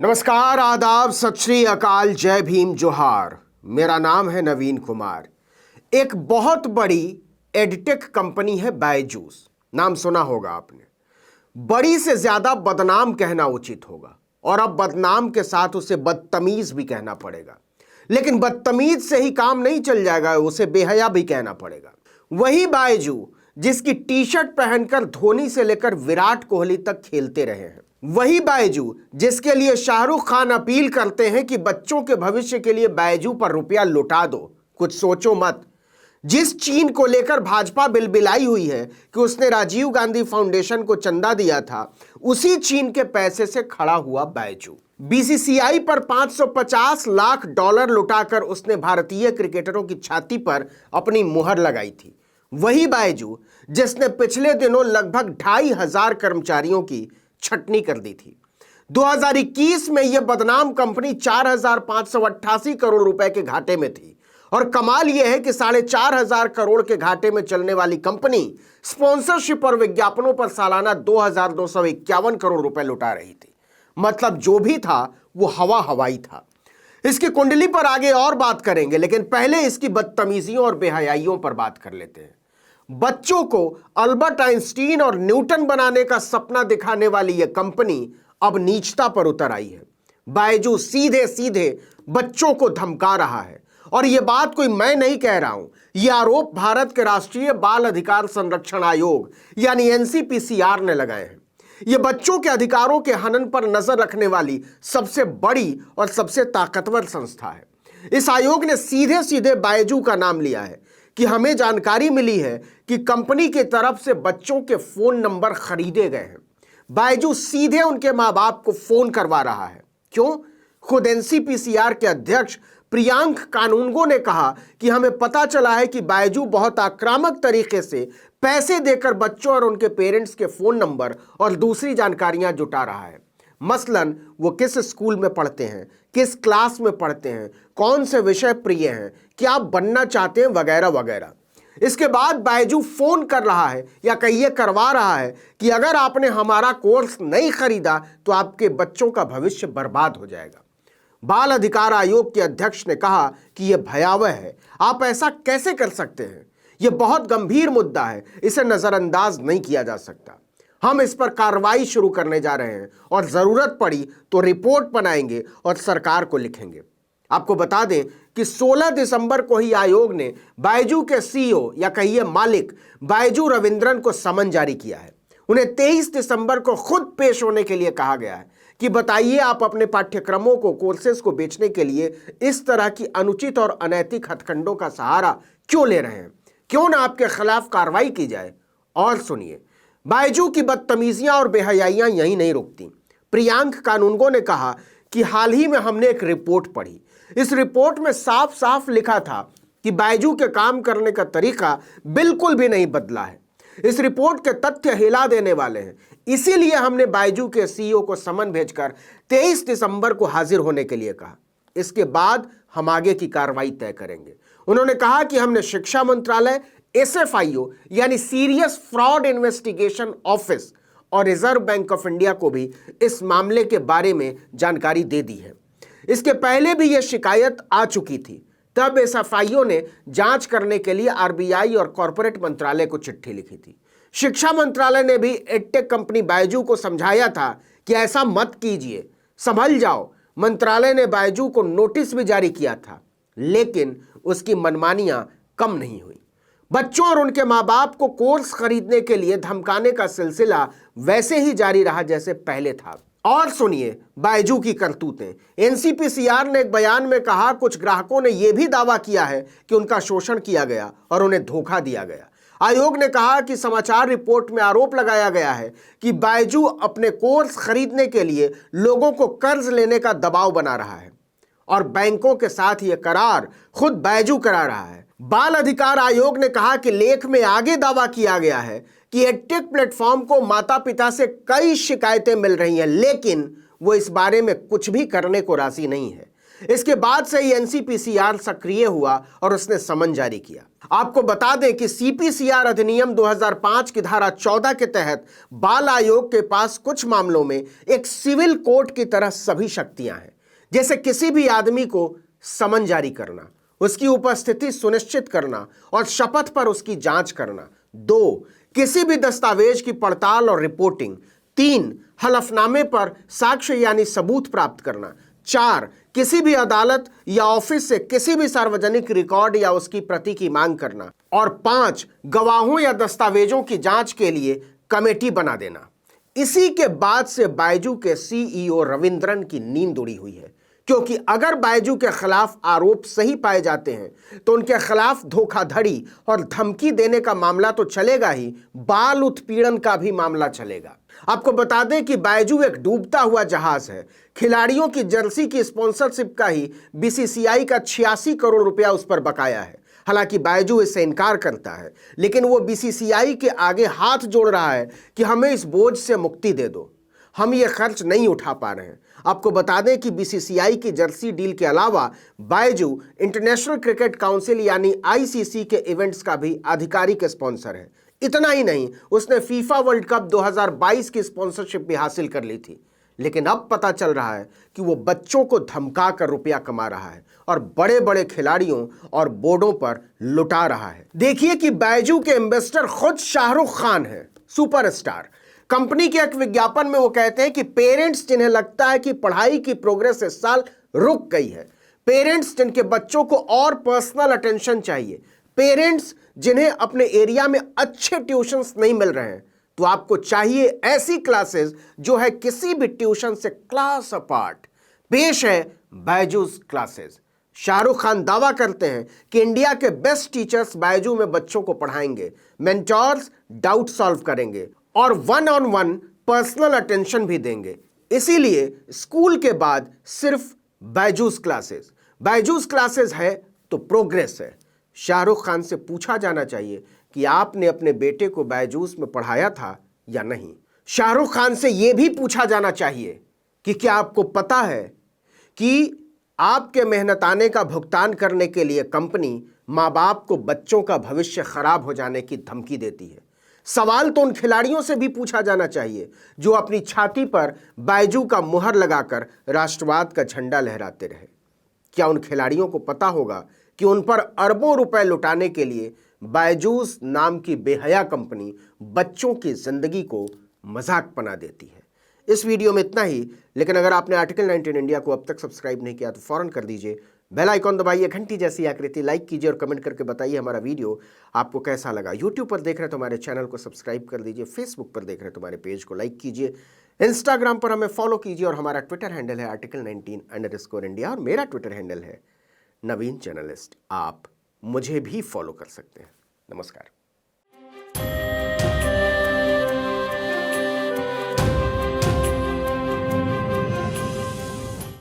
नमस्कार, आदाब, सत श्री अकाल, जय भीम, जोहार। मेरा नाम है नवीन कुमार। एक बहुत बड़ी एडटेक कंपनी है बायजूस। नाम सुना होगा आपने। बड़ी से ज्यादा बदनाम कहना उचित होगा, और अब बदनाम के साथ उसे बदतमीज भी कहना पड़ेगा। लेकिन बदतमीज से ही काम नहीं चल जाएगा, उसे बेहया भी कहना पड़ेगा। वही बायजू जिसकी टी शर्ट पहनकर धोनी से लेकर विराट कोहली तक खेलते रहे हैं। वही बायजू जिसके लिए शाहरुख खान अपील करते हैं कि बच्चों के भविष्य के लिए बायजू पर रुपया लुटा दो, कुछ सोचो मत। जिस चीन को लेकर भाजपा बिलबिलाई हुई है कि उसने राजीव गांधी फाउंडेशन को चंदा दिया था, उसी चीन के पैसे से खड़ा हुआ बायजू। बीसीसीआई पर $550 लाख लुटाकर उसने भारतीय क्रिकेटरों की छाती पर अपनी मुहर लगाई थी। वही बायजू जिसने पिछले दिनों लगभग 2500 कर्मचारियों की छटनी कर दी थी। 2021 में यह बदनाम कंपनी 4588 करोड़ रुपए के घाटे में थी। और कमाल यह है कि 4500 करोड़ के घाटे में चलने वाली कंपनी स्पॉन्सरशिप और विज्ञापनों पर सालाना 2251 करोड़ रुपए लुटा रही थी। मतलब जो भी था वो हवाई था। इसकी कुंडली पर आगे और बात करेंगे, लेकिन पहले इसकी बदतमीजियों और बेहयाइयों पर बात कर लेते हैं। बच्चों को अल्बर्ट आइंस्टीन और न्यूटन बनाने का सपना दिखाने वाली यह कंपनी अब नीचता पर उतर आई है। बायजू सीधे सीधे बच्चों को धमका रहा है। और यह बात कोई मैं नहीं कह रहा हूं, यह आरोप भारत के राष्ट्रीय बाल अधिकार संरक्षण आयोग यानी एनसीपीसीआर ने लगाए हैं। यह बच्चों के अधिकारों के हनन पर नजर रखने वाली सबसे बड़ी और सबसे ताकतवर संस्था है। इस आयोग ने सीधे सीधे बायजू का नाम लिया है कि हमें जानकारी मिली है कि कंपनी की तरफ से बच्चों के फोन नंबर खरीदे गए हैं। बायजू सीधे उनके मां बाप को फोन करवा रहा है। क्यों? खुद एनसीपीसीआर के अध्यक्ष प्रियांक कानूनगो ने कहा कि हमें पता चला है कि बायजू बहुत आक्रामक तरीके से पैसे देकर बच्चों और उनके पेरेंट्स के फोन नंबर और दूसरी जानकारियां जुटा रहा है। मसलन वो किस स्कूल में पढ़ते हैं, किस क्लास में पढ़ते हैं, कौन से विषय प्रिय हैं, क्या बनना चाहते हैं, वगैरह वगैरह। इसके बाद बायजू फोन कर रहा है या कहिए करवा रहा है कि अगर आपने हमारा कोर्स नहीं खरीदा तो आपके बच्चों का भविष्य बर्बाद हो जाएगा। बाल अधिकार आयोग के अध्यक्ष ने कहा कि यह भयावह है, आप ऐसा कैसे कर सकते हैं? यह बहुत गंभीर मुद्दा है, इसे नजरअंदाज नहीं किया जा सकता। हम इस पर कार्रवाई शुरू करने जा रहे हैं और जरूरत पड़ी तो रिपोर्ट बनाएंगे और सरकार को लिखेंगे। आपको बता दें कि 16 दिसंबर को ही आयोग ने बायजू के सीईओ या कहिए मालिक बायजू रविंद्रन को समन जारी किया है। उन्हें 23 दिसंबर को खुद पेश होने के लिए कहा गया है कि बताइए आप अपने पाठ्यक्रमों को, कोर्सेज को बेचने के लिए इस तरह की अनुचित और अनैतिक हथकंडों का सहारा क्यों ले रहे हैं? क्यों ना आपके खिलाफ कार्रवाई की जाए। और सुनिए, बायजू की बदतमीजियां और बेहयाइयां यहीं नहीं रुकती। प्रियांक कानूनगो ने कहा कि हाल ही में हमने एक रिपोर्ट पढ़ी। इस रिपोर्ट में साफ साफ लिखा था कि बायजू के काम करने का तरीका बिल्कुल भी नहीं बदला है। इस रिपोर्ट के तथ्य हिला देने वाले हैं। इसीलिए हमने बायजू के सीईओ को समन भेजकर 23 दिसंबर को हाजिर होने के लिए कहा। इसके बाद हम आगे की कार्रवाई तय करेंगे। उन्होंने कहा कि हमने शिक्षा मंत्रालय, एसएफआईओ यानी सीरियस फ्रॉड इन्वेस्टिगेशन ऑफिस और रिजर्व बैंक ऑफ इंडिया को भी इस मामले के बारे में जानकारी दे दी है। इसके पहले भी यह शिकायत आ चुकी थी। तब एसएफआईओ ने जांच करने के लिए आरबीआई और कॉर्पोरेट मंत्रालय को चिट्ठी लिखी थी। शिक्षा मंत्रालय ने भी एडटेक कंपनी बायजू को समझाया था कि ऐसा मत कीजिए, संभल जाओ। मंत्रालय ने बायजू को नोटिस भी जारी किया था, लेकिन उसकी मनमानियां कम नहीं हुई। बच्चों और उनके मां बाप को कोर्स खरीदने के लिए धमकाने का सिलसिला वैसे ही जारी रहा जैसे पहले था। और सुनिए बायजू की करतूतें। एनसीपीसीआर ने एक बयान में कहा, कुछ ग्राहकों ने यह भी दावा किया है कि उनका शोषण किया गया और उन्हें धोखा दिया गया। आयोग ने कहा कि समाचार रिपोर्ट में आरोप लगाया गया है कि बायजू अपने कोर्स खरीदने के लिए लोगों को कर्ज लेने का दबाव बना रहा है और बैंकों के साथ यह करार खुद बायजू करा रहा है। बाल अधिकार आयोग ने कहा कि लेख में आगे दावा किया गया है कि एडटेक प्लेटफॉर्म को माता पिता से कई शिकायतें मिल रही हैं, लेकिन वो इस बारे में कुछ भी करने को राजी नहीं है। इसके बाद से ही एनसीपीसीआर सक्रिय हुआ और उसने समन जारी किया। आपको बता दें कि सीपीसीआर अधिनियम 2005 की धारा 14 के तहत बाल आयोग के पास कुछ मामलों में एक सिविल कोर्ट की तरह सभी शक्तियां हैं, जैसे किसी भी आदमी को समन जारी करना, उसकी उपस्थिति सुनिश्चित करना और शपथ पर उसकी जांच करना। 2, किसी भी दस्तावेज की पड़ताल और रिपोर्टिंग। 3, हलफनामे पर साक्ष्य यानी सबूत प्राप्त करना। 4, किसी भी अदालत या ऑफिस से किसी भी सार्वजनिक रिकॉर्ड या उसकी प्रति की मांग करना। और 5, गवाहों या दस्तावेजों की जांच के लिए कमेटी बना देना। इसी के बाद से बायजू के सीईओ रविंद्रन की नींद उड़ी हुई है, क्योंकि अगर बायजू के खिलाफ आरोप सही पाए जाते हैं तो उनके खिलाफ धोखाधड़ी और धमकी देने का मामला तो चलेगा ही, बाल उत्पीड़न का भी मामला चलेगा। आपको बता दें कि बायजू एक डूबता हुआ जहाज है। खिलाड़ियों की जर्सी की स्पॉन्सरशिप का ही बीसीसीआई का 86 करोड़ रुपया उस पर बकाया है। हालांकि बायजू इससे इनकार करता है, लेकिन वो बीसीसीआई के आगे हाथ जोड़ रहा है कि हमें इस बोझ से मुक्ति दे दो, हम ये खर्च नहीं उठा पा रहे हैं। आपको बता दें कि बीसीसीआई की जर्सी डील के अलावा बायजू इंटरनेशनल क्रिकेट काउंसिल यानी आईसीसी के इवेंट्स का भी आधिकारिक स्पॉन्सर है। इतना ही नहीं, उसने फीफा वर्ल्ड कप 2022 की स्पॉन्सरशिप भी हासिल कर ली थी। लेकिन अब पता चल रहा है कि वो बच्चों को धमका कर रुपया कमा रहा है और बड़े बड़े खिलाड़ियों और बोर्डों पर लुटा रहा है। देखिए कि बायजू के इन्वेस्टर खुद शाहरुख खान है, सुपरस्टार। कंपनी के एक विज्ञापन में वो कहते हैं कि पेरेंट्स जिन्हें लगता है कि पढ़ाई की प्रोग्रेस इस साल रुक गई है, पेरेंट्स जिनके बच्चों को और पर्सनल अटेंशन चाहिए, पेरेंट्स जिन्हें अपने एरिया में अच्छे ट्यूशंस नहीं मिल रहे हैं, तो आपको चाहिए ऐसी क्लासेस जो है किसी भी ट्यूशन से क्लास अपार्ट। पेश है बायजूस क्लासेस। शाहरुख खान दावा करते हैं कि इंडिया के बेस्ट टीचर्स बायजू में बच्चों को पढ़ाएंगे, मेंटोर्स डाउट सॉल्व करेंगे और 1-on-1 पर्सनल अटेंशन भी देंगे। इसीलिए स्कूल के बाद सिर्फ बायजूस क्लासेस। बायजूस क्लासेस है तो प्रोग्रेस है। शाहरुख खान से पूछा जाना चाहिए कि आपने अपने बेटे को बायजूस में पढ़ाया था या नहीं। शाहरुख खान से यह भी पूछा जाना चाहिए कि क्या आपको पता है कि आपके मेहनताने का भुगतान करने के लिए कंपनी माँ बाप को बच्चों का भविष्य खराब हो जाने की धमकी देती है। सवाल तो उन खिलाड़ियों से भी पूछा जाना चाहिए जो अपनी छाती पर बायजू का मुहर लगाकर राष्ट्रवाद का झंडा लहराते रहे। क्या उन खिलाड़ियों को पता होगा कि उन पर अरबों रुपए लुटाने के लिए बायजूस नाम की बेहया कंपनी बच्चों की जिंदगी को मजाक बना देती है। इस वीडियो में इतना ही, लेकिन अगर आपने आर्टिकल 19 इंडिया को अब तक सब्सक्राइब नहीं किया तो फौरन कर दीजिए, बेल आइकॉन दबाइए, घंटी जैसी आकृति लाइक कीजिए और कमेंट करके बताइए हमारा वीडियो आपको कैसा लगा। यूट्यूब पर देख रहे हैं तो हमारे चैनल को सब्सक्राइब कर दीजिए, फेसबुक पर देख रहे हैं तो हमारे पेज को लाइक कीजिए, इंस्टाग्राम पर हमें फॉलो कीजिए और हमारा ट्विटर हैंडल है article19_India और मेरा ट्विटर हैंडल है नवीन जर्नलिस्ट। आप मुझे भी फॉलो कर सकते हैं। नमस्कार।